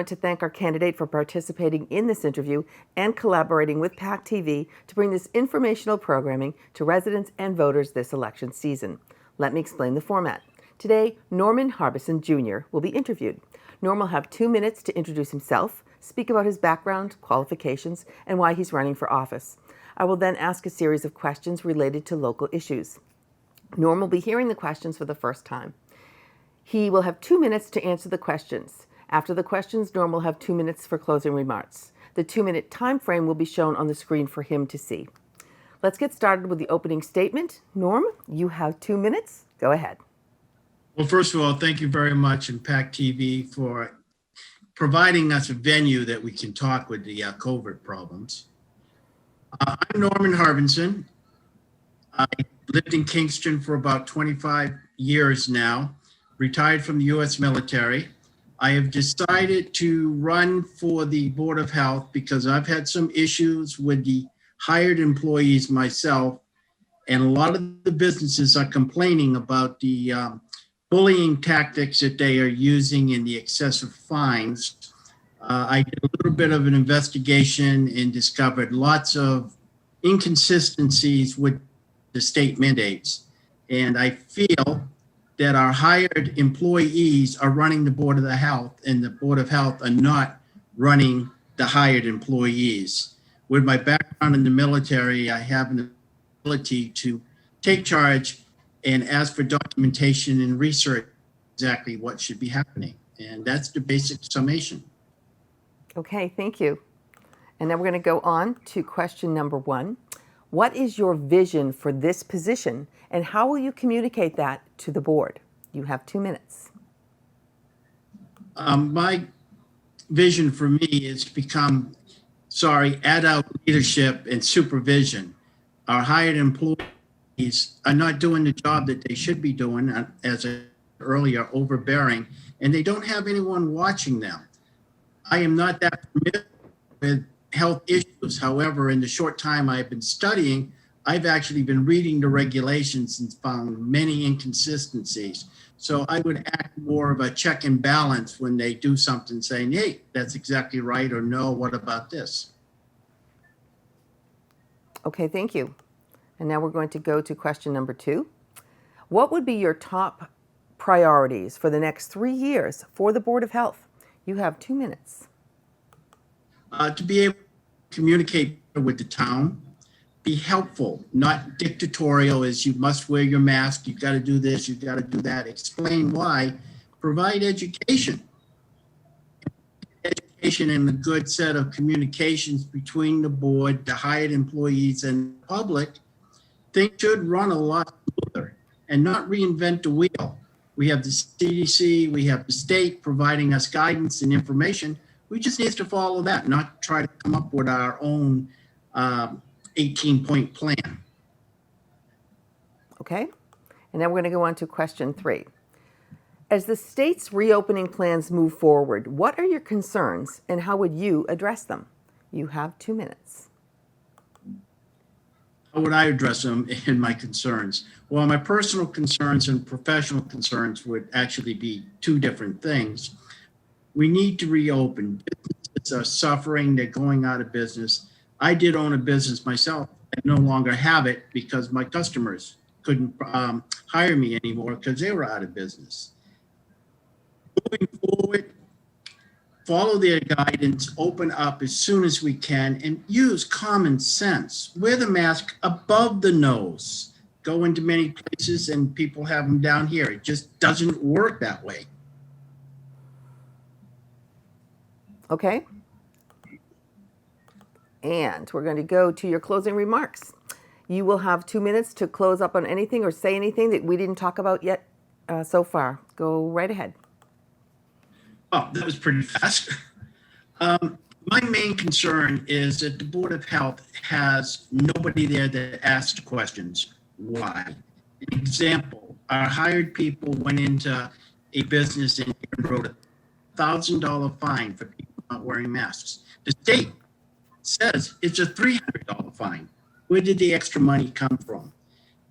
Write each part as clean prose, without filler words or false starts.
want to thank our candidate for participating in this interview and collaborating with PAC TV to bring this informational programming to residents and voters this election season. Let me explain the format. Today, Norman Harbison Jr. will be interviewed. Norm will have 2 minutes to introduce himself, speak about his background, qualifications, and why he's running for office. I will then ask a series of questions related to local issues. Norm will be hearing the questions for the first time. He will have 2 minutes to answer the questions. After the questions, Norm will have 2 minutes for closing remarks. The 2-minute time frame will be shown on the screen for him to see. Let's get started with the opening statement. Norm, you have 2 minutes. Go ahead. Well, first of all, thank you very much, and PAC TV, for providing us a venue that we can talk with the COVID problems. I'm Norman Harbison. I lived in Kingston for about 25 years now, retired from the U.S. military. I have decided to run for the Board of Health because I've had some issues with the hired employees myself, and a lot of the businesses are complaining about the bullying tactics that they are using and the excessive fines. I did a little bit of an investigation and discovered lots of inconsistencies with the state mandates. And I feel that our hired employees are running the Board of Health, and the Board of Health are not running the hired employees. With my background in the military, I have an ability to take charge and ask for documentation and research exactly what should be happening. And that's the basic summation. Okay, thank you. And now we're going to go on to question number 1. What is your vision for this position, and how will you communicate that to the board? You have 2 minutes. My vision for me is to become, adult leadership and supervision. Our hired employees are not doing the job that they should be doing, as I said earlier, overbearing, and they don't have anyone watching them. I am not that familiar with health issues. However, in the short time I've been studying, I've actually been reading the regulations and found many inconsistencies. So I would act more of a check and balance when they do something, saying, hey, that's exactly right, or no, what about this? Okay, thank you. And now we're going to go to question number 2. What would be your top priorities for the next 3 years for the Board of Health? You have 2 minutes. To be able to communicate with the town, be helpful, not dictatorial as you must wear your mask, you've got to do this, you've got to do that, explain why, provide education. Education and a good set of communications between the board, the hired employees, and the public. Things should run a lot smoother and not reinvent the wheel. We have the CDC, we have the state providing us guidance and information. We just need to follow that, not try to come up with our own 18-point plan. Okay, and now we're going to go on to question 3. As the state's reopening plans move forward, what are your concerns and how would you address them? You have 2 minutes. How would I address them in my concerns? Well, my personal concerns and professional concerns would actually be 2 different things. We need to reopen. Businesses are suffering, they're going out of business. I did own a business myself. I no longer have it because my customers couldn't hire me anymore because they were out of business. Moving forward, follow their guidance, open up as soon as we can, and use common sense. Wear the mask above the nose. Go into many places and people have them down here. It just doesn't work that way. Okay. And we're going to go to your closing remarks. You will have 2 minutes to close up on anything or say anything that we didn't talk about yet so far. Go right ahead. Oh, that was pretty fast. My main concern is that the Board of Health has nobody there that asks questions. Why? An example, our hired people went into a business and wrote a $1,000 fine for people not wearing masks. The state says it's a $300 fine. Where did the extra money come from?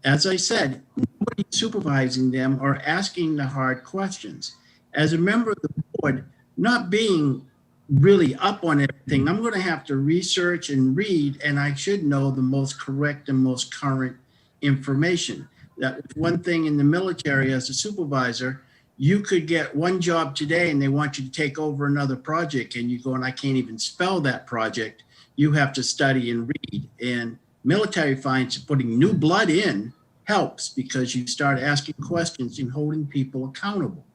As I said, nobody supervising them or asking the hard questions. As a member of the board, not being really up on everything, I'm going to have to research and read, and I should know the most correct and most current information. That was one thing in the military as a supervisor. You could get one job today and they want you to take over another project, and you go, and I can't even spell that project. You have to study and read. And military finds putting new blood in helps because you start asking questions and holding people accountable.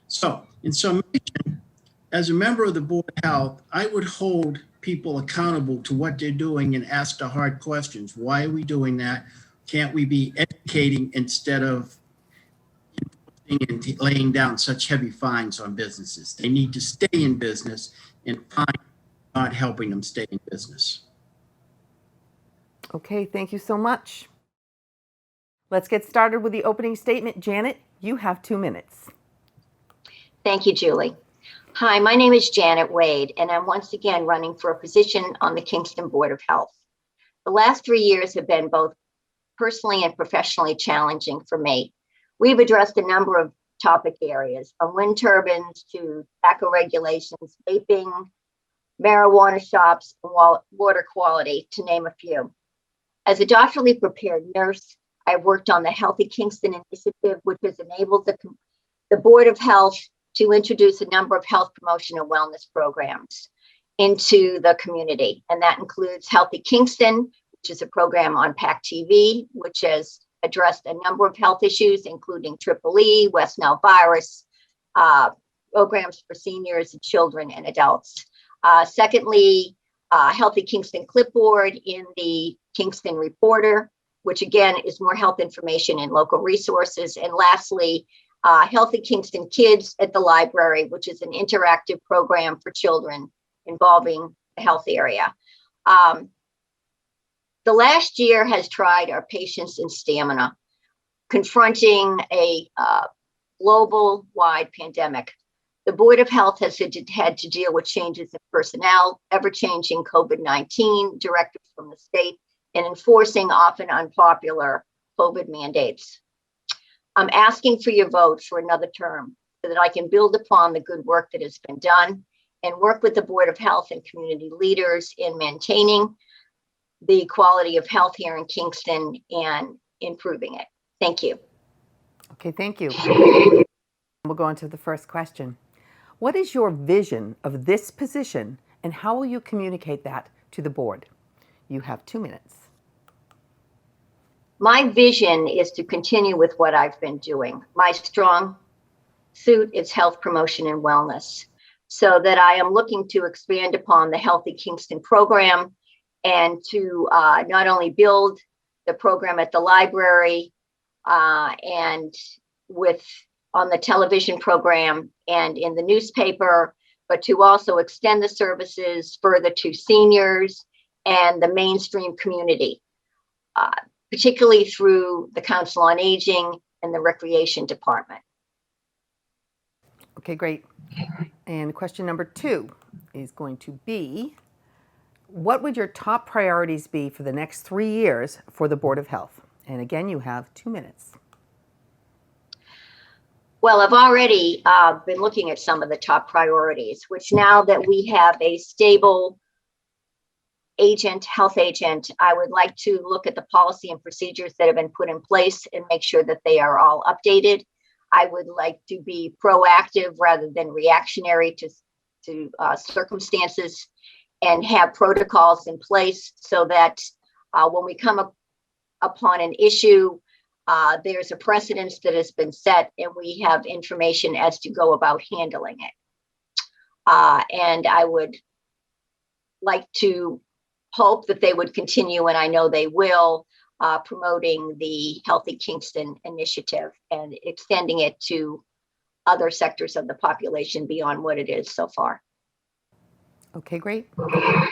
So, in summation, as a member of the Board of Health, I would hold people accountable to what they're doing and ask the hard questions. Why are we doing that? Can't we be educating instead of laying down such heavy fines on businesses? They need to stay in business, and fines are not helping them stay in business. Okay, thank you so much. Let's get started with the opening statement. Janet, you have 2 minutes. Thank you, Julie. Hi, my name is Janet Wade, and I'm once again running for a position on the Kingston Board of Health. The last 3 years have been both personally and professionally challenging for me. We've addressed a number of topic areas, from wind turbines to tobacco regulations, vaping, marijuana shops, and water quality, to name a few. As a doctorally prepared nurse, I've worked on the Healthy Kingston initiative, which has enabled the Board of Health to introduce a number of health promotion and wellness programs into the community. And that includes Healthy Kingston, which is a program on PAC TV, which has addressed a number of health issues, including Triple E, West Nile virus, programs for seniors and children and adults. Secondly, Healthy Kingston Clipboard in the Kingston Reporter, which again is more health information and local resources. And lastly, Healthy Kingston Kids at the Library, which is an interactive program for children involving the health area. The last year has tried our patience and stamina, confronting a global-wide pandemic. The Board of Health has had to deal with changes in personnel, ever-changing COVID-19 directives from the state, and enforcing often unpopular COVID mandates. I'm asking for your vote for another term so that I can build upon the good work that has been done and work with the Board of Health and community leaders in maintaining the quality of health here in Kingston and improving it. Thank you. Okay, thank you. We'll go on to the first question. What is your vision of this position, and how will you communicate that to the board? You have 2 minutes. My vision is to continue with what I've been doing. My strong suit is health promotion and wellness, so that I am looking to expand upon the Healthy Kingston program and to not only build the program at the library and on the television program and in the newspaper, but to also extend the services further to seniors and the mainstream community, particularly through the Council on Aging and the Recreation Department. Okay, great. And question number 2 is going to be, what would your top priorities be for the next 3 years for the Board of Health? And again, you have 2 minutes. Well, I've already been looking at some of the top priorities, which now that we have a stable health agent, I would like to look at the policy and procedures that have been put in place and make sure that they are all updated. I would like to be proactive rather than reactionary to circumstances, and have protocols in place so that when we come upon an issue, there's a precedence that has been set and we have information as to go about handling it. And I would like to hope that they would continue, and I know they will, promoting the Healthy Kingston initiative and extending it to other sectors of the population beyond what it is so far. Okay, great.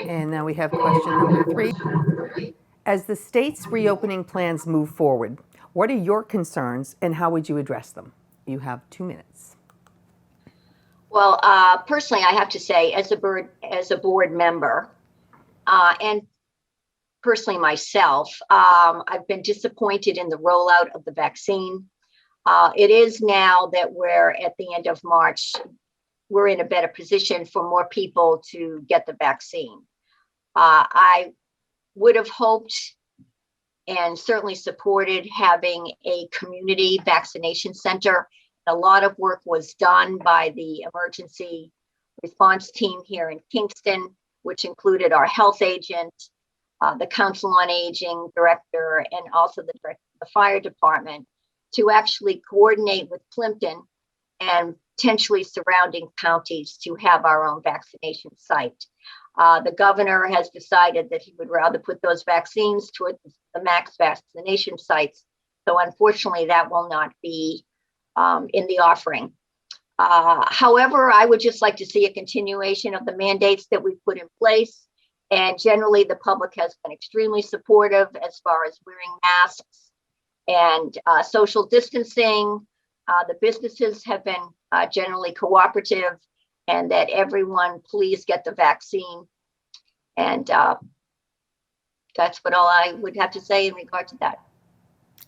And now we have question number 3. As the state's reopening plans move forward, what are your concerns and how would you address them? You have 2 minutes. Well, personally, I have to say, as a board member, and personally myself, I've been disappointed in the rollout of the vaccine. It is now that we're at the end of March, we're in a better position for more people to get the vaccine. I would have hoped and certainly supported having a community vaccination center. A lot of work was done by the emergency response team here in Kingston, which included our health agent, the Council on Aging director, and also the director of the fire department, to actually coordinate with Plimpton and potentially surrounding counties to have our own vaccination site. The governor has decided that he would rather put those vaccines toward the max vaccination sites. So unfortunately, that will not be in the offering. However, I would just like to see a continuation of the mandates that we've put in place. And generally, the public has been extremely supportive as far as wearing masks and social distancing. The businesses have been generally cooperative, and that everyone please get the vaccine. And that's what all I would have to say in regard to that.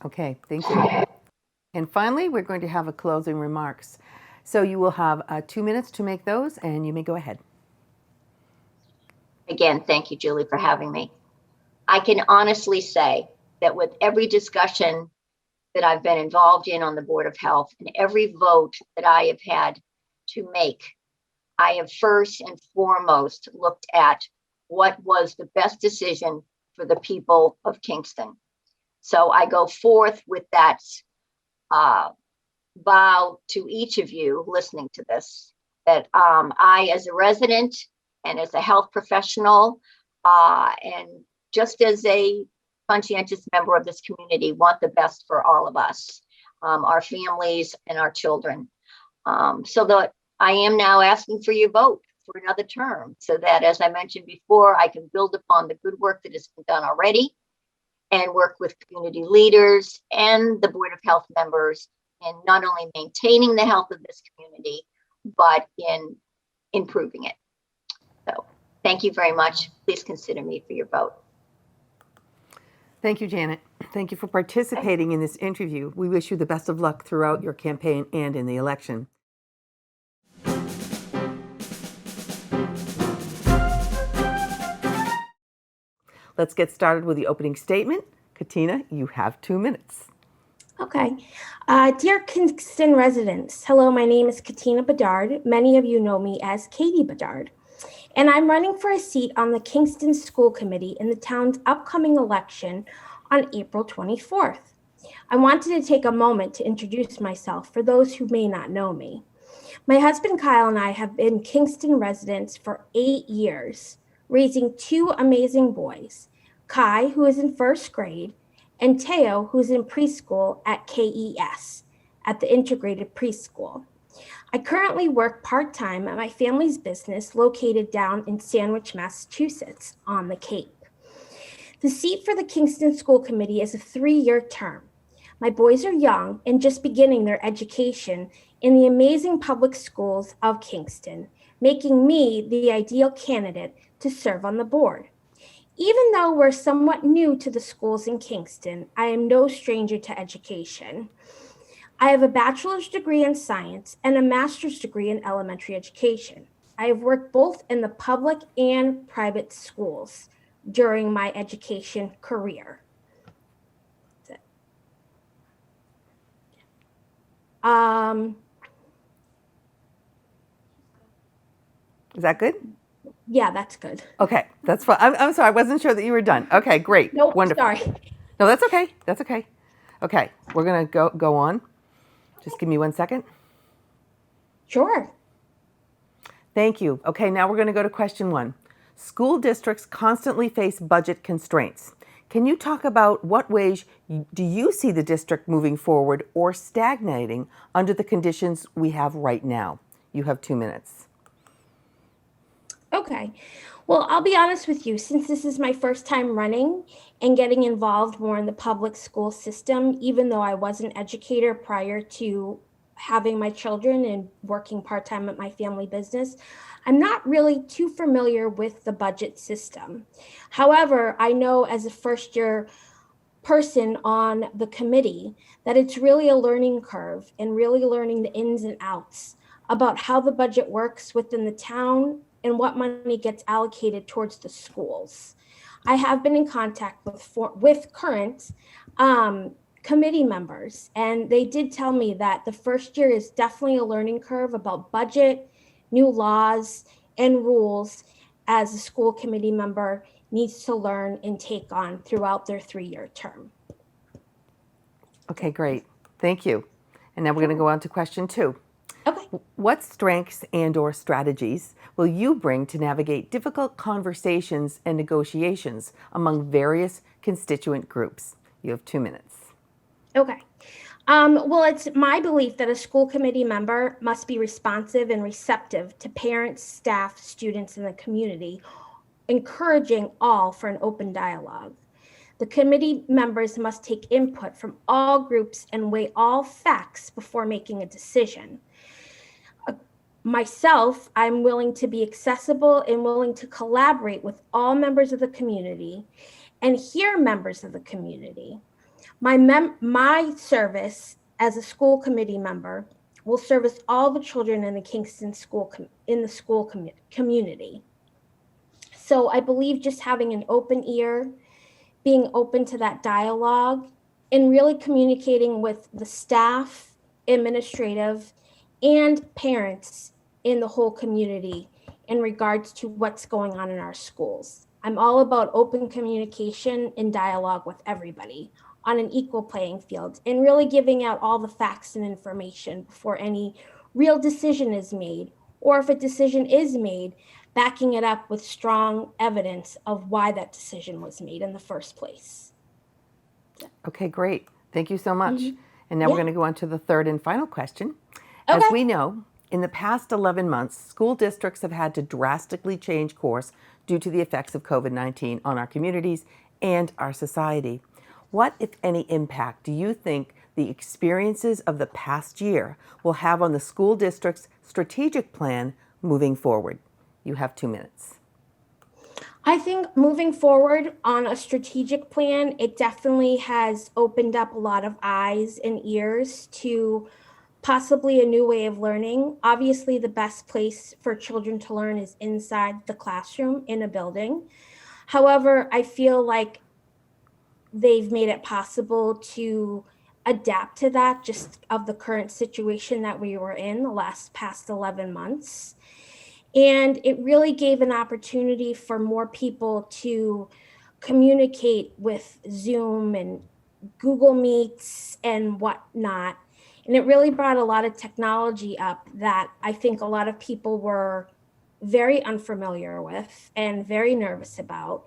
Okay, thank you. And finally, we're going to have a closing remarks. So you will have 2 minutes to make those, and you may go ahead. Again, thank you, Julie, for having me. I can honestly say that with every discussion that I've been involved in on the Board of Health and every vote that I have had to make, I have first and foremost looked at what was the best decision for the people of Kingston. So I go forth with that vow to each of you listening to this, that I, as a resident and as a health professional, and just as a conscientious member of this community, want the best for all of us, our families and our children. So that I am now asking for your vote for another term, so that, as I mentioned before, I can build upon the good work that has been done already and work with community leaders and the Board of Health members in not only maintaining the health of this community, but in improving it. So thank you very much. Please consider me for your vote. Thank you, Janet. Thank you for participating in this interview. We wish you the best of luck throughout your campaign and in the election. Let's get started with the opening statement. Katina, you have 2 minutes. Okay. Dear Kingston residents, hello, my name is Katina Bedard. Many of you know me as Katie Bedard, and I'm running for a seat on the Kingston School Committee in the town's upcoming election on April 24th. I wanted to take a moment to introduce myself for those who may not know me. My husband Kyle and I have been Kingston residents for 8 years, raising 2 amazing boys, Kai, who is in 1st grade, and Teo, who's in preschool at KES, at the integrated preschool. I currently work part-time at my family's business located down in Sandwich, Massachusetts, on the Cape. The seat for the Kingston School Committee is a 3-year term. My boys are young and just beginning their education in the amazing public schools of Kingston, making me the ideal candidate to serve on the board. Even though we're somewhat new to the schools in Kingston, I am no stranger to education. I have a bachelor's degree in science and a master's degree in elementary education. I have worked both in the public and private schools during my education career. That's it. Is that good? Yeah, that's good. Okay, that's fine. I'm sorry, I wasn't sure that you were done. Okay, great. Nope, Wonderful. sorry. No, that's okay. That's okay. Okay, we're gonna go on. Just give me 1 second. Sure. Thank you. Okay, now we're going to go to question 1. School districts constantly face budget constraints. Can you talk about what ways do you see the district moving forward or stagnating under the conditions we have right now? You have 2 minutes. Okay. Well, I'll be honest with you, since this is my first time running and getting involved more in the public school system, even though I was an educator prior to having my children and working part-time at my family business, I'm not really too familiar with the budget system. However, I know as a first-year person on the committee that it's really a learning curve and really learning the ins and outs about how the budget works within the town and what money gets allocated towards the schools. I have been in contact with current committee members, and they did tell me that the first year is definitely a learning curve about budget, new laws, and rules as a school committee member needs to learn and take on throughout their 3-year term. Okay, great. Thank you. And now we're going to go on to question 2. Okay. What strengths and/or strategies will you bring to navigate difficult conversations and negotiations among various constituent groups? You have 2 minutes. Okay. Well, it's my belief that a school committee member must be responsive and receptive to parents, staff, students, and the community, encouraging all for an open dialogue. The committee members must take input from all groups and weigh all facts before making a decision. Myself, I'm willing to be accessible and willing to collaborate with all members of the community and hear members of the community. My service as a school committee member will service all the children in the Kingston community. So I believe just having an open ear, being open to that dialogue, and really communicating with the staff, administrative, and parents in the whole community in regards to what's going on in our schools. I'm all about open communication and dialogue with everybody on an equal playing field and really giving out all the facts and information before any real decision is made, or if a decision is made, backing it up with strong evidence of why that decision was made in the first place. Okay, great. Thank you so much. Mhm. And now we're going to go on to the third and final question. As Okay. we know, in the past 11 months, school districts have had to drastically change course due to the effects of COVID-19 on our communities and our society. What, if any, impact do you think the experiences of the past year will have on the school district's strategic plan moving forward? You have 2 minutes. I think moving forward on a strategic plan, it definitely has opened up a lot of eyes and ears to possibly a new way of learning. Obviously, the best place for children to learn is inside the classroom in a building. However, I feel like they've made it possible to adapt to that just of the current situation that we were in the past 11 months. And it really gave an opportunity for more people to communicate with Zoom and Google Meets and whatnot. And it really brought a lot of technology up that I think a lot of people were very unfamiliar with and very nervous about.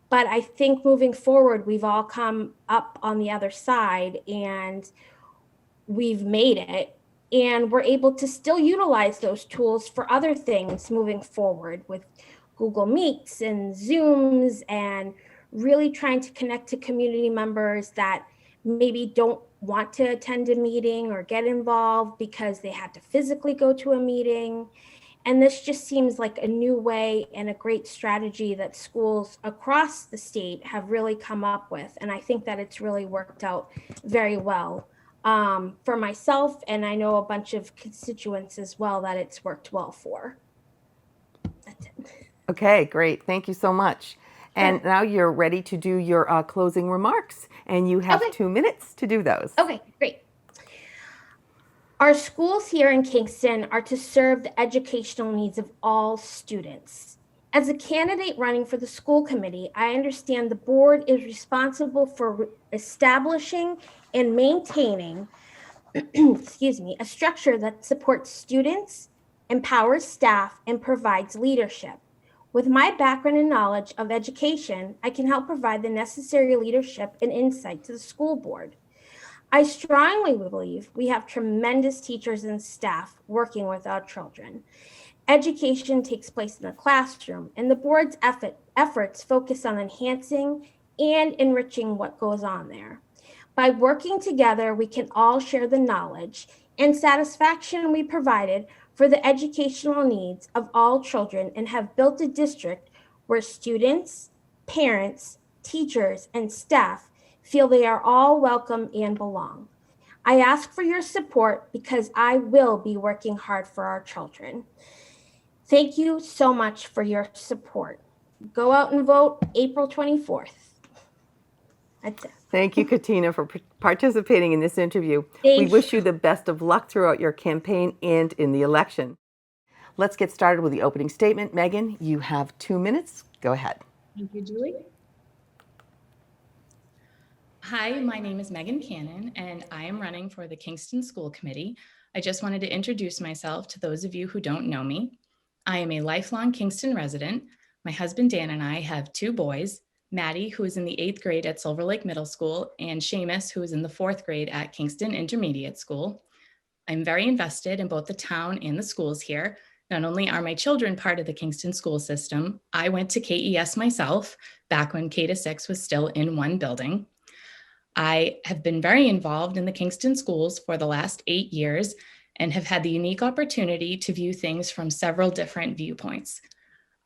But I think moving forward, we've all come up on the other side and we've made it. And we're able to still utilize those tools for other things moving forward with Google Meets and Zooms, and really trying to connect to community members that maybe don't want to attend a meeting or get involved because they had to physically go to a meeting. And this just seems like a new way and a great strategy that schools across the state have really come up with. And I think that it's really worked out very well for myself, and I know a bunch of constituents as well that it's worked well for. That's it. Okay, great. Thank you so much. And now you're ready to do your closing remarks, and you have 2 minutes to do those. Okay, great. Our schools here in Kingston are to serve the educational needs of all students. As a candidate running for the school committee, I understand the board is responsible for establishing and maintaining a structure that supports students, empowers staff, and provides leadership. With my background and knowledge of education, I can help provide the necessary leadership and insight to the school board. I strongly believe we have tremendous teachers and staff working with our children. Education takes place in the classroom, and the board's efforts focus on enhancing and enriching what goes on there. By working together, we can all share the knowledge and satisfaction we provided for the educational needs of all children and have built a district where students, parents, teachers, and staff feel they are all welcome and belong. I ask for your support because I will be working hard for our children. Thank you so much for your support. Go out and vote April 24th. That's it. Thank you, Katina, for participating in this interview. Thank We wish you. you the best of luck throughout your campaign and in the election. Let's get started with the opening statement. Megan, you have 2 minutes. Go ahead. Thank you, Julie. Hi, my name is Megan Cannon, and I am running for the Kingston School Committee. I just wanted to introduce myself to those of you who don't know me. I am a lifelong Kingston resident. My husband Dan and I have 2 boys, Maddie, who is in the 8th grade at Silver Lake Middle School, and Seamus, who is in the 4th grade at Kingston Intermediate School. I'm very invested in both the town and the schools here. Not only are my children part of the Kingston school system, I went to KES myself back when K-6 was still in one building. I have been very involved in the Kingston schools for the last 8 years and have had the unique opportunity to view things from several different viewpoints.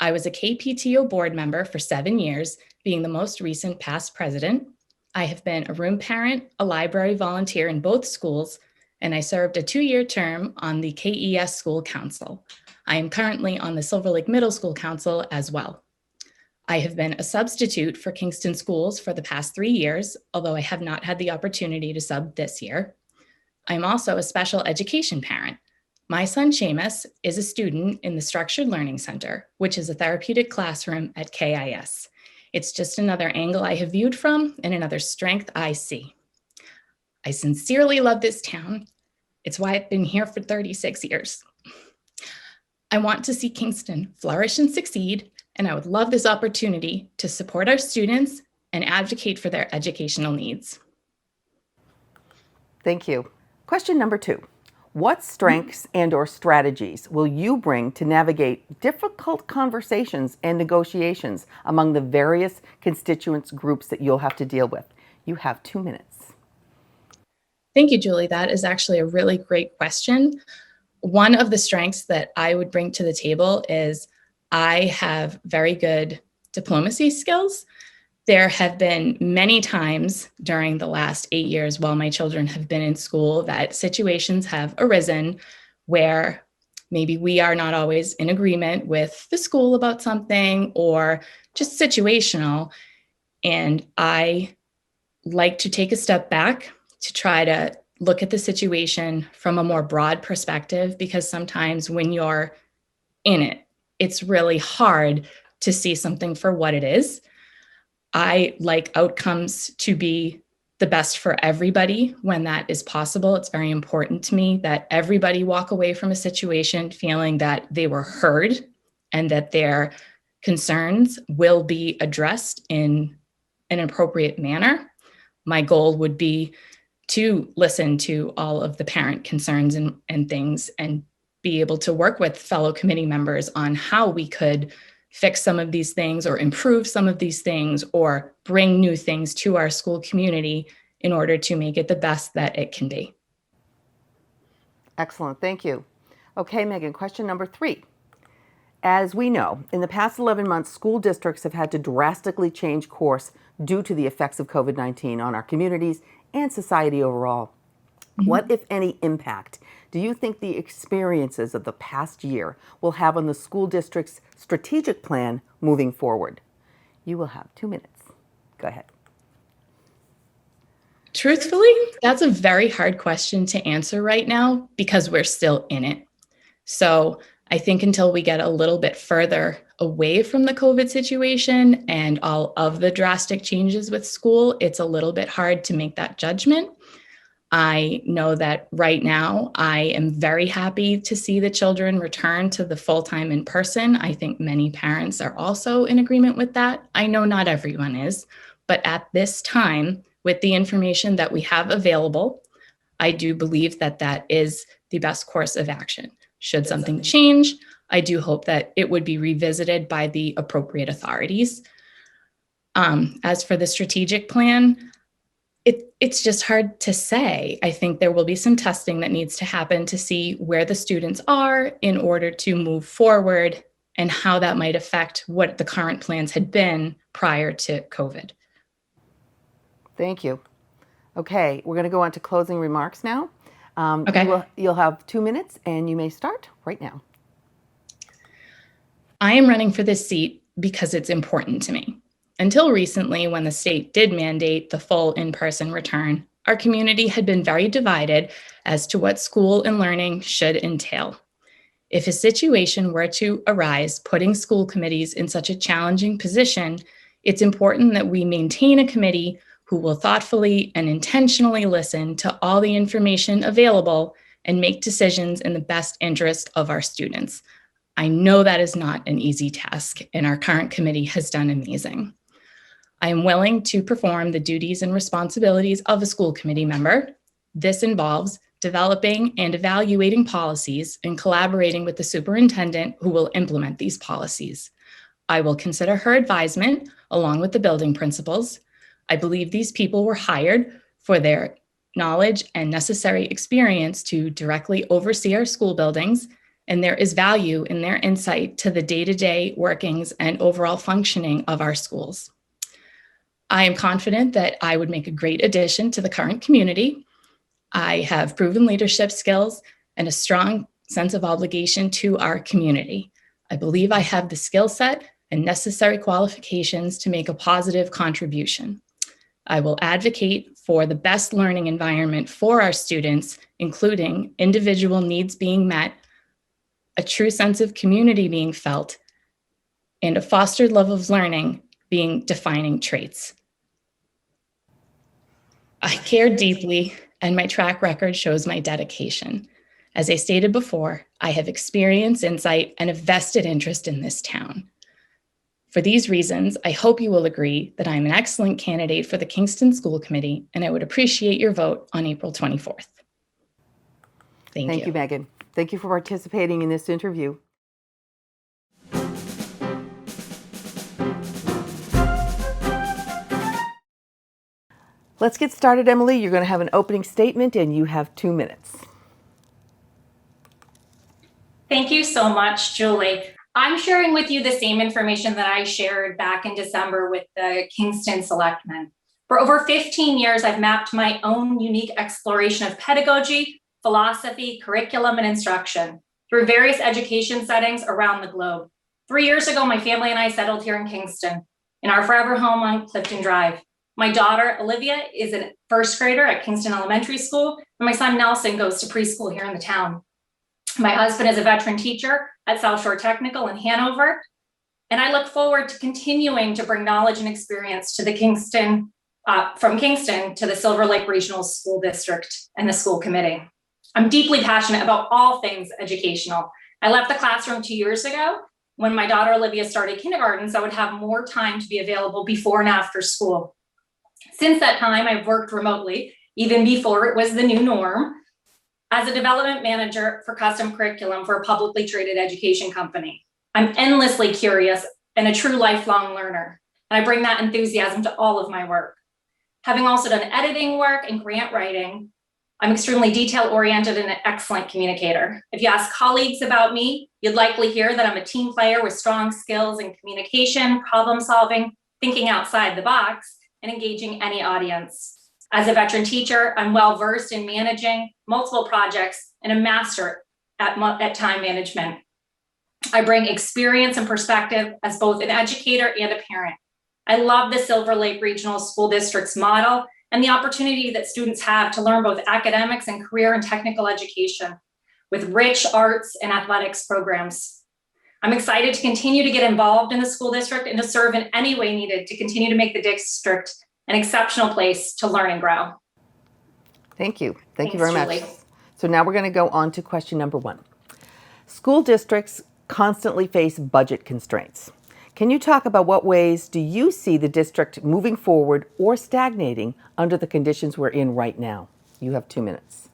I was a KPTO board member for 7 years, being the most recent past president. I have been a room parent, a library volunteer in both schools, and I served a 2-year term on the KES School Council. I am currently on the Silver Lake Middle School Council as well. I have been a substitute for Kingston schools for the past 3 years, although I have not had the opportunity to sub this year. I'm also a special education parent. My son Seamus is a student in the Structured Learning Center, which is a therapeutic classroom at KIS. It's just another angle I have viewed from and another strength I see. I sincerely love this town. It's why I've been here for 36 years. I want to see Kingston flourish and succeed, and I would love this opportunity to support our students and advocate for their educational needs. Thank you. Question number 2. What strengths and/or strategies will you bring to navigate difficult conversations and negotiations among the various constituents groups that you'll have to deal with? You have 2 minutes. Thank you, Julie. That is actually a really great question. One of the strengths that I would bring to the table is I have very good diplomacy skills. There have been many times during the last 8 years while my children have been in school that situations have arisen where maybe we are not always in agreement with the school about something or just situational. And I like to take a step back to try to look at the situation from a more broad perspective, because sometimes when you're in it, it's really hard to see something for what it is. I like outcomes to be the best for everybody when that is possible. It's very important to me that everybody walk away from a situation feeling that they were heard and that their concerns will be addressed in an appropriate manner. My goal would be to listen to all of the parent concerns and things and be able to work with fellow committee members on how we could fix some of these things or improve some of these things or bring new things to our school community in order to make it the best that it can be. Excellent. Thank you. Okay, Megan, question number 3. As we know, in the past 11 months, school districts have had to drastically change course due to the effects of COVID-19 on our communities and society overall. What, if any, impact do you think the experiences of the past year will have on the school district's strategic plan moving forward? You will have 2 minutes. Go ahead. Truthfully, that's a very hard question to answer right now because we're still in it. So I think until we get a little bit further away from the COVID situation and all of the drastic changes with school, it's a little bit hard to make that judgment. I know that right now I am very happy to see the children return to the full-time in person. I think many parents are also in agreement with that. I know not everyone is, but at this time, with the information that we have available, I do believe that that is the best course of action. Should something change, I do hope that it would be revisited by the appropriate authorities. As for the strategic plan, it's just hard to say. I think there will be some testing that needs to happen to see where the students are in order to move forward and how that might affect what the current plans had been prior to COVID. Thank you. Okay, we're going to go on to closing remarks now. Okay. You'll have 2 minutes and you may start right now. I am running for this seat because it's important to me. Until recently, when the state did mandate the full in-person return, our community had been very divided as to what school and learning should entail. If a situation were to arise putting school committees in such a challenging position, it's important that we maintain a committee who will thoughtfully and intentionally listen to all the information available and make decisions in the best interest of our students. I know that is not an easy task, and our current committee has done amazing. I am willing to perform the duties and responsibilities of a school committee member. This involves developing and evaluating policies and collaborating with the superintendent who will implement these policies. I will consider her advisement along with the building principals. I believe these people were hired for their knowledge and necessary experience to directly oversee our school buildings, and there is value in their insight to the day-to-day workings and overall functioning of our schools. I am confident that I would make a great addition to the current community. I have proven leadership skills and a strong sense of obligation to our community. I believe I have the skill set and necessary qualifications to make a positive contribution. I will advocate for the best learning environment for our students, including individual needs being met, a true sense of community being felt, and a fostered love of learning being defining traits. I care deeply, and my track record shows my dedication. As I stated before, I have experience, insight, and a vested interest in this town. For these reasons, I hope you will agree that I'm an excellent candidate for the Kingston School Committee, and I would appreciate your vote on April 24th. Thank you, Megan. Thank you for participating in this interview. Let's get started, Emily. You're going to have an opening statement and you have 2 minutes. Thank you so much, Julie. I'm sharing with you the same information that I shared back in December with the Kingston Selectmen. For over 15 years, I've mapped my own unique exploration of pedagogy, philosophy, curriculum, and instruction through various education settings around the globe. 3 years ago, my family and I settled here in Kingston, in our forever home on Clifton Drive. My daughter, Olivia, is a first grader at Kingston Elementary School, and my son, Nelson, goes to preschool here in the town. My husband is a veteran teacher at South Shore Technical in Hanover, and I look forward to continuing to bring knowledge and experience to the Kingston, from Kingston to the Silver Lake Regional School District and the school committee. I'm deeply passionate about all things educational. I left the classroom 2 years ago. When my daughter Olivia started kindergarten, so I would have more time to be available before and after school. Since that time, I've worked remotely, even before it was the new norm, as a development manager for custom curriculum for a publicly traded education company. I'm endlessly curious and a true lifelong learner, and I bring that enthusiasm to all of my work. Having also done editing work and grant writing, I'm extremely detail-oriented and an excellent communicator. If you ask colleagues about me, you'd likely hear that I'm a team player with strong skills in communication, problem solving, thinking outside the box, and engaging any audience. As a veteran teacher, I'm well-versed in managing multiple projects and a master at time management. I bring experience and perspective as both an educator and a parent. I love the Silver Lake Regional School District's model and the opportunity that students have to learn both academics and career and technical education with rich arts and athletics programs. I'm excited to continue to get involved in the school district and to serve in any way needed to continue to make the district an exceptional place to learn and grow. Thank you. Thank you Thanks, very Julie. much. So now we're going to go on to question number 1. School districts constantly face budget constraints. Can you talk about what ways do you see the district moving forward or stagnating under the conditions we're in right now? You have 2 minutes.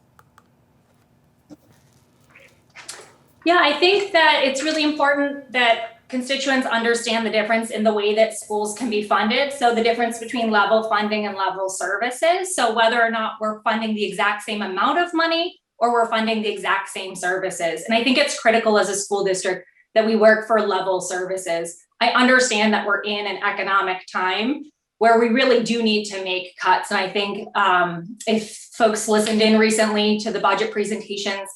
Yeah, I think that it's really important that constituents understand the difference in the way that schools can be funded. So the difference between level funding and level services. So whether or not we're funding the exact same amount of money or we're funding the exact same services. And I think it's critical as a school district that we work for level services. I understand that we're in an economic time where we really do need to make cuts. And I think if folks listened in recently to the budget presentations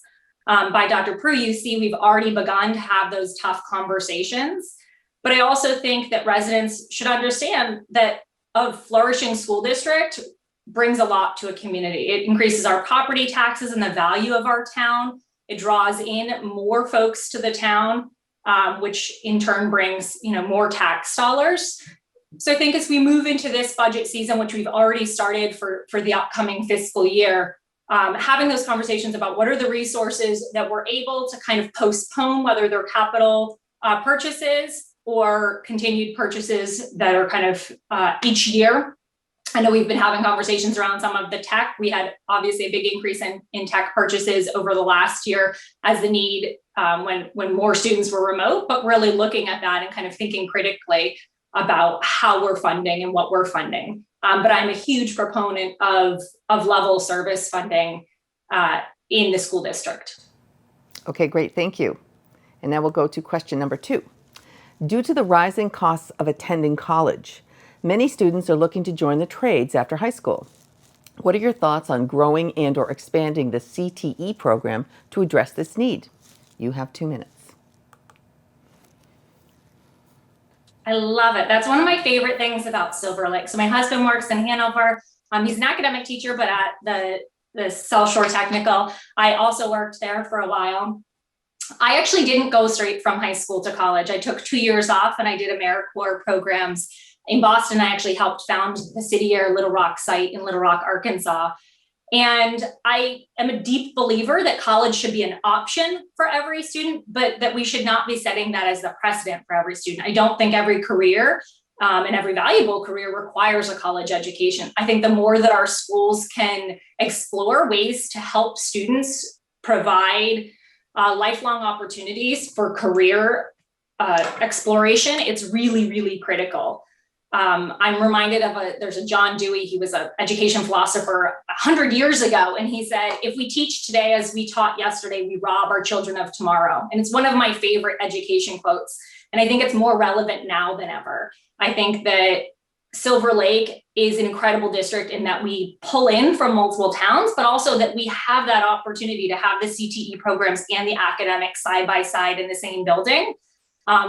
by Dr. Prue, you see we've already begun to have those tough conversations. But I also think that residents should understand that a flourishing school district brings a lot to a community. It increases our property taxes and the value of our town. It draws in more folks to the town, which in turn brings, more tax dollars. So I think as we move into this budget season, which we've already started for the upcoming fiscal year, having those conversations about what are the resources that we're able to kind of postpone, whether they're capital purchases or continued purchases that are kind of each year. I know we've been having conversations around some of the tech. We had obviously a big increase in tech purchases over the last year as the need when more students were remote, but really looking at that and kind of thinking critically about how we're funding and what we're funding. But I'm a huge proponent of level service funding in the school district. Okay, great, thank you. And now we'll go to question number 2. Due to the rising costs of attending college, many students are looking to join the trades after high school. What are your thoughts on growing and or expanding the CTE program to address this need? You have 2 minutes. I love it. That's one of my favorite things about Silver Lake. So my husband works in Hanover. He's an academic teacher, but at the South Shore Technical. I also worked there for a while. I actually didn't go straight from high school to college. I took 2 years off and I did AmeriCorps programs in Boston. I actually helped found the City Air Little Rock site in Little Rock, Arkansas. And I am a deep believer that college should be an option for every student, but that we should not be setting that as the precedent for every student. I don't think every career and every valuable career requires a college education. I think the more that our schools can explore ways to help students provide lifelong opportunities for career exploration, it's really, really critical. I'm reminded of there's a John Dewey, he was an education philosopher 100 years ago. And he said, if we teach today as we taught yesterday, we rob our children of tomorrow. And it's one of my favorite education quotes. And I think it's more relevant now than ever. I think that Silver Lake is an incredible district in that we pull in from multiple towns, but also that we have that opportunity to have the CTE programs and the academics side by side in the same building.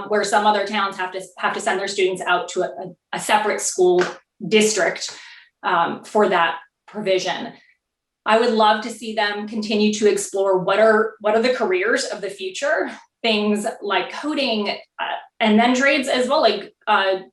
Where some other towns have to send their students out to a separate school district for that provision. I would love to see them continue to explore what are the careers of the future, things like coding and then trades as well, like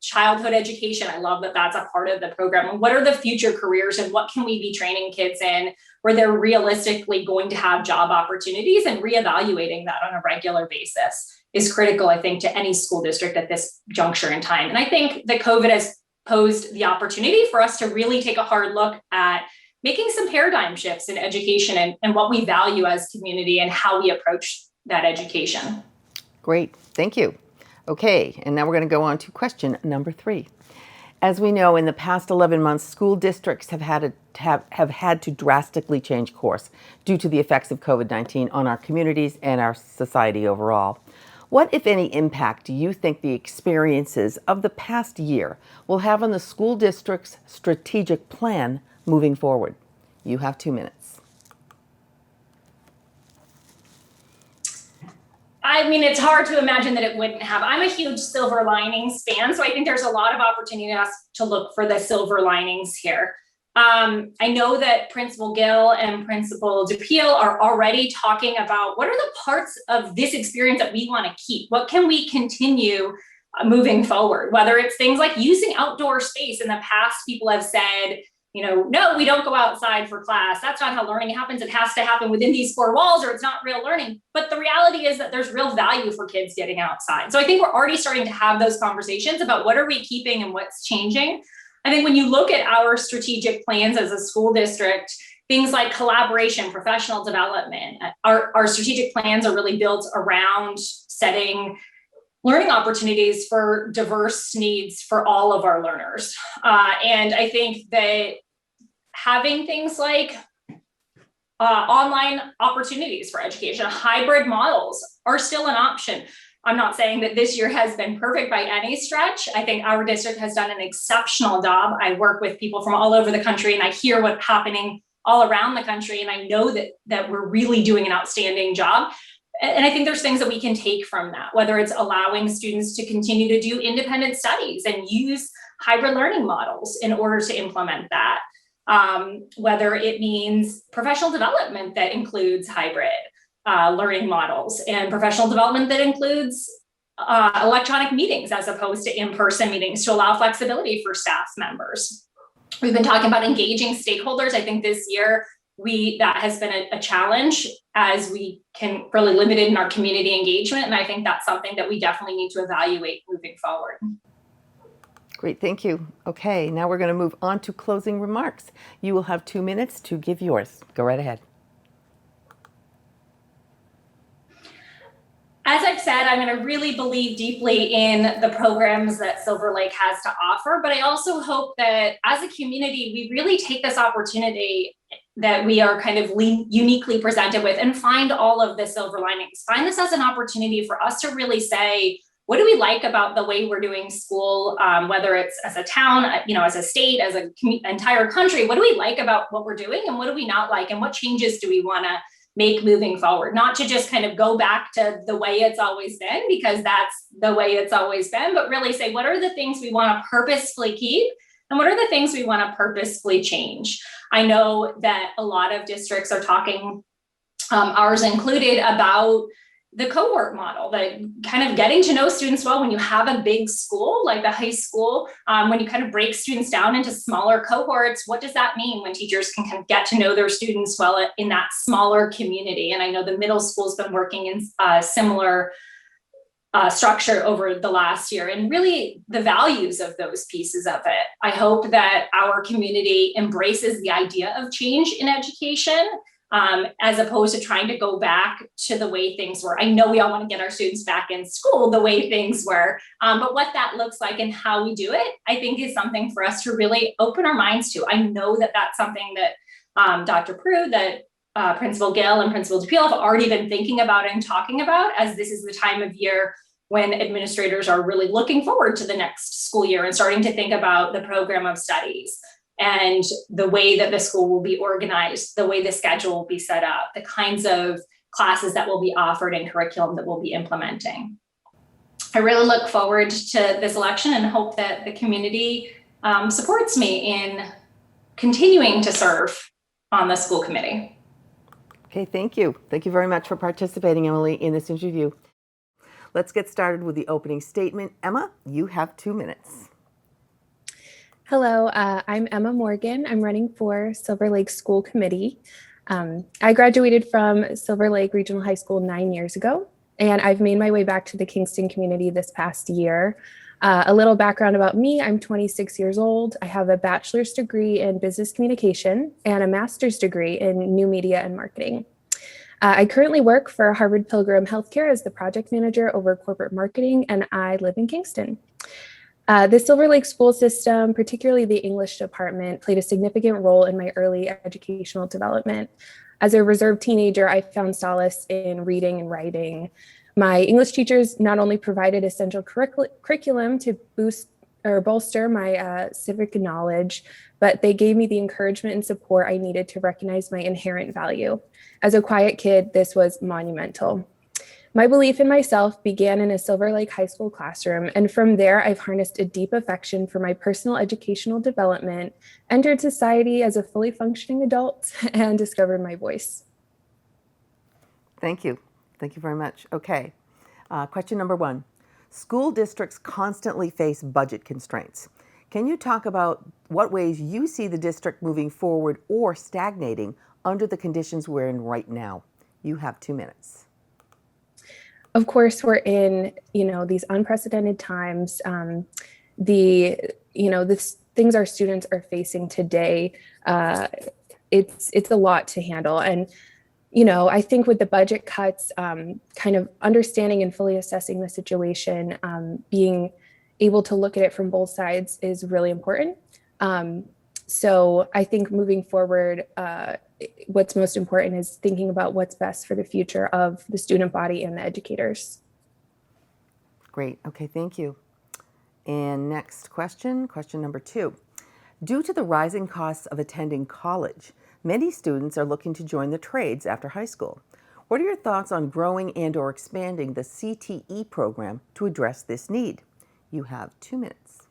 childhood education. I love that that's a part of the program. And what are the future careers and what can we be training kids in where they're realistically going to have job opportunities, and reevaluating that on a regular basis is critical, I think, to any school district at this juncture in time. And I think that COVID has posed the opportunity for us to really take a hard look at making some paradigm shifts in education and what we value as community and how we approach that education. Great, thank you. Okay, and now we're going to go on to question number 3. As we know, in the past 11 months, school districts have had to drastically change course due to the effects of COVID-19 on our communities and our society overall. What, if any, impact do you think the experiences of the past year will have on the school district's strategic plan moving forward? You have 2 minutes. I mean, it's hard to imagine that it wouldn't have. I'm a huge silver linings fan, so I think there's a lot of opportunity to look for the silver linings here. I know that Principal Gill and Principal DePiel are already talking about what are the parts of this experience that we want to keep? What can we continue moving forward? Whether it's things like using outdoor space. In the past, people have said, no, we don't go outside for class. That's not how learning happens. It has to happen within these 4 walls or it's not real learning. But the reality is that there's real value for kids getting outside. So I think we're already starting to have those conversations about what are we keeping and what's changing. I think when you look at our strategic plans as a school district, things like collaboration, professional development, our strategic plans are really built around setting learning opportunities for diverse needs for all of our learners. And I think that having things like online opportunities for education, hybrid models are still an option. I'm not saying that this year has been perfect by any stretch. I think our district has done an exceptional job. I work with people from all over the country and I hear what's happening all around the country. And I know that we're really doing an outstanding job. And I think there's things that we can take from that, whether it's allowing students to continue to do independent studies and use hybrid learning models in order to implement that. Whether it means professional development that includes hybrid learning models and professional development that includes electronic meetings as opposed to in-person meetings to allow flexibility for staff members. We've been talking about engaging stakeholders. I think this year that has been a challenge as we can really limit it in our community engagement. And I think that's something that we definitely need to evaluate moving forward. Great, thank you. Okay, now we're going to move on to closing remarks. You will have 2 minutes to give yours. Go right ahead. As I've said, I'm going to really believe deeply in the programs that Silver Lake has to offer, but I also hope that as a community, we really take this opportunity that we are kind of uniquely presented with and find all of the silver linings. Find this as an opportunity for us to really say, what do we like about the way we're doing school, whether it's as a town, as a state, as an entire country, what do we like about what we're doing and what do we not like and what changes do we want to make moving forward? Not to just kind of go back to the way it's always been, because that's the way it's always been, but really say, what are the things we want to purposefully keep and what are the things we want to purposefully change? I know that a lot of districts are talking, ours included, about the cohort model, that kind of getting to know students well when you have a big school like the high school, when you kind of break students down into smaller cohorts, what does that mean when teachers can kind of get to know their students well in that smaller community? And I know the middle school's been working in similar structure over the last year, and really the values of those pieces of it. I hope that our community embraces the idea of change in education, as opposed to trying to go back to the way things were. I know we all want to get our students back in school the way things were, but what that looks like and how we do it, I think is something for us to really open our minds to. I know that that's something that Dr. Prue, that Principal Gill and Principal DePiel have already been thinking about and talking about, as this is the time of year when administrators are really looking forward to the next school year and starting to think about the program of studies and the way that the school will be organized, the way the schedule will be set up, the kinds of classes that will be offered and curriculum that we'll be implementing. I really look forward to this election and hope that the community supports me in continuing to serve on the school committee. Okay, thank you. Thank you very much for participating, Emily, in this interview. Let's get started with the opening statement. Emma, you have 2 minutes. Hello, I'm Emma Morgan. I'm running for Silver Lake School Committee. I graduated from Silver Lake Regional High School 9 years ago, and I've made my way back to the Kingston community this past year. A little background about me: I'm 26 years old. I have a bachelor's degree in business communication and a master's degree in new media and marketing. I currently work for Harvard Pilgrim Healthcare as the project manager over corporate marketing, and I live in Kingston. The Silver Lake school system, particularly the English department, played a significant role in my early educational development. As a reserved teenager, I found solace in reading and writing. My English teachers not only provided essential curriculum to bolster my civic knowledge, but they gave me the encouragement and support I needed to recognize my inherent value. As a quiet kid, this was monumental. My belief in myself began in a Silver Lake High School classroom, and from there, I've harnessed a deep affection for my personal educational development, entered society as a fully functioning adult, and discovered my voice. Thank you. Thank you very much. Okay. Question number 1. School districts constantly face budget constraints. Can you talk about what ways you see the district moving forward or stagnating under the conditions we're in right now? You have 2 minutes. Of course, we're in, these unprecedented times. The things our students are facing today, it's a lot to handle. And, I think with the budget cuts, kind of understanding and fully assessing the situation, being able to look at it from both sides is really important. So I think moving forward, what's most important is thinking about what's best for the future of the student body and the educators. Great. Okay, thank you. And next question, question number 2. Due to the rising costs of attending college, many students are looking to join the trades after high school. What are your thoughts on growing and/or expanding the CTE program to address this need? You have 2 minutes.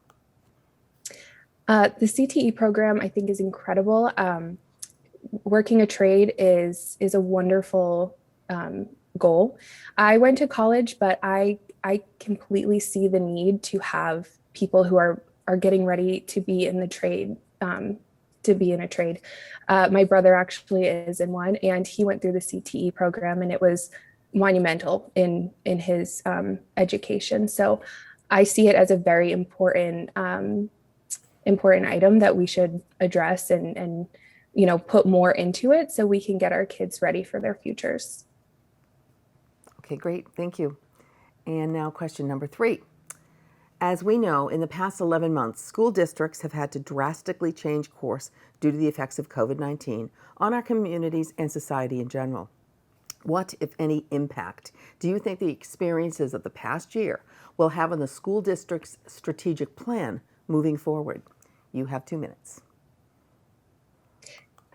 The CTE program, I think, is incredible. Working a trade is a wonderful goal. I went to college, but I completely see the need to have people who are getting ready to be in the trade, My brother actually is in one, and he went through the CTE program, and it was monumental in his education. So I see it as a very important item that we should address and put more into it so we can get our kids ready for their futures. Okay, great. Thank you. And now question number 3. As we know, in the past 11 months, school districts have had to drastically change course due to the effects of COVID-19 on our communities and society in general. What, if any, impact do you think the experiences of the past year will have on the school district's strategic plan moving forward? You have 2 minutes.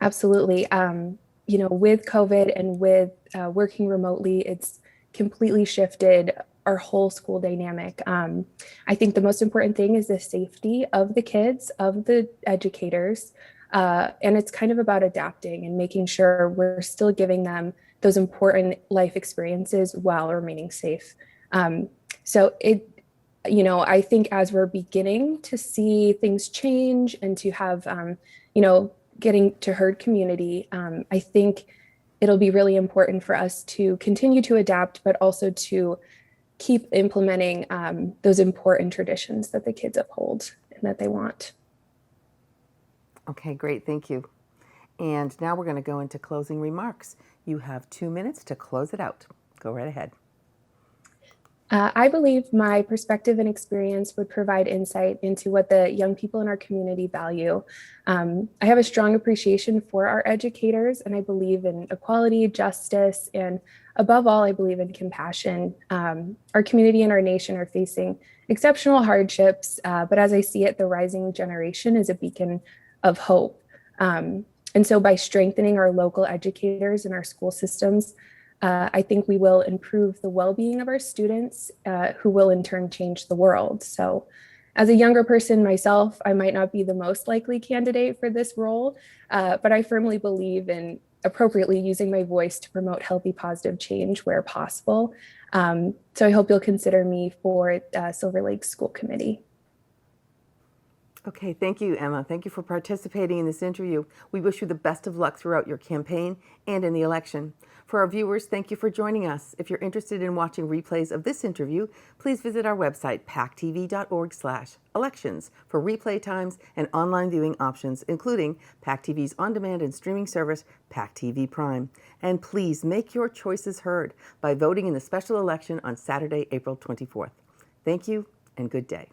Absolutely. With COVID and with working remotely, it's completely shifted our whole school dynamic. I think the most important thing is the safety of the kids, of the educators, and it's kind of about adapting and making sure we're still giving them those important life experiences while remaining safe. I think as we're beginning to see things change and to have, getting to herd community, I think it'll be really important for us to continue to adapt, but also to keep implementing those important traditions that the kids uphold and that they want. Okay, great. Thank you. And now we're going to go into closing remarks. You have 2 minutes to close it out. Go right ahead. I believe my perspective and experience would provide insight into what the young people in our community value. I have a strong appreciation for our educators, and I believe in equality, justice, and above all, I believe in compassion. Our community and our nation are facing exceptional hardships, but as I see it, the rising generation is a beacon of hope. And so by strengthening our local educators and our school systems, I think we will improve the well-being of our students, who will in turn change the world. So as a younger person myself, I might not be the most likely candidate for this role, but I firmly believe in appropriately using my voice to promote healthy, positive change where possible. So I hope you'll consider me for Silver Lake School Committee. Okay, thank you, Emma. Thank you for participating in this interview. We wish you the best of luck throughout your campaign and in the election. For our viewers, thank you for joining us. If you're interested in watching replays of this interview, please visit our website, pactv.org/elections, for replay times and online viewing options, including PAC TV's on-demand and streaming service, PAC TV Prime. And please make your choices heard by voting in the special election on Saturday, April 24th. Thank you and good day.